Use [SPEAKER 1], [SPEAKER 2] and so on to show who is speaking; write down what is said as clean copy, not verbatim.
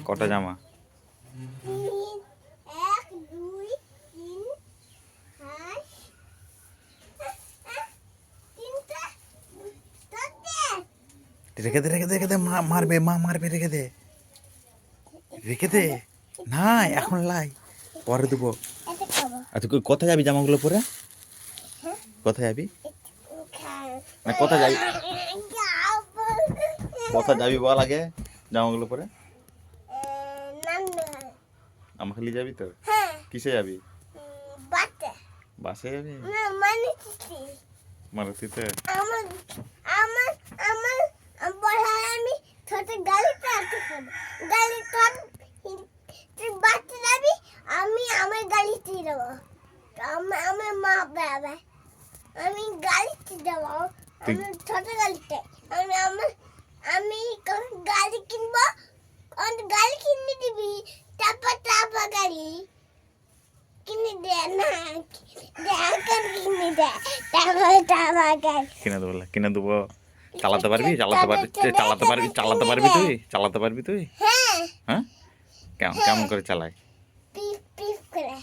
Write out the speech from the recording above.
[SPEAKER 1] কটা জামা?
[SPEAKER 2] 1 2 3 4
[SPEAKER 1] রেখে দে রেখে দে রেখে দে, মা মারবে, মা মারবে, রেখে দে রেখে দে। না এখন লাই, পরে দেবো। আচ্ছা কোথায় যাবি জামাগুলো পরে? কোথায় যাবি? না কোথায় যাবি, কোথায় যাবি বল আগে জামাগুলো পরে? আমাকে নিয়ে যাবি তো? কিসে যাবি? বাসে যাবি? মারুতিতে?
[SPEAKER 2] আমার আমার আমার বড় আমি ছোট গাড়িতে আসতে গাড়ি তুই বাচ্চা যাবি, আমি আমার গাড়িতে যাবো। আমার মা বাবা আমি গাড়িতে যাবো, আমি ছোট গাড়িতে। আমি আমার আমি গাড়ি কিনবো, গাড়ি কিনে দিবি, তারপর গাড়ি কিনে দে না, কিনে দে, তারপর গাড়ি
[SPEAKER 1] কিনে দেবো, কিনে দেবো। চালাতে পারবি, চালাতে পারবি, চালাতে পারবি, চালাতে পারবি তুই, চালাতে পারবি তুই?
[SPEAKER 2] হ্যাঁ
[SPEAKER 1] হ্যাঁ কেমন কেমন করে চালাই?
[SPEAKER 2] পিপ পিপ করে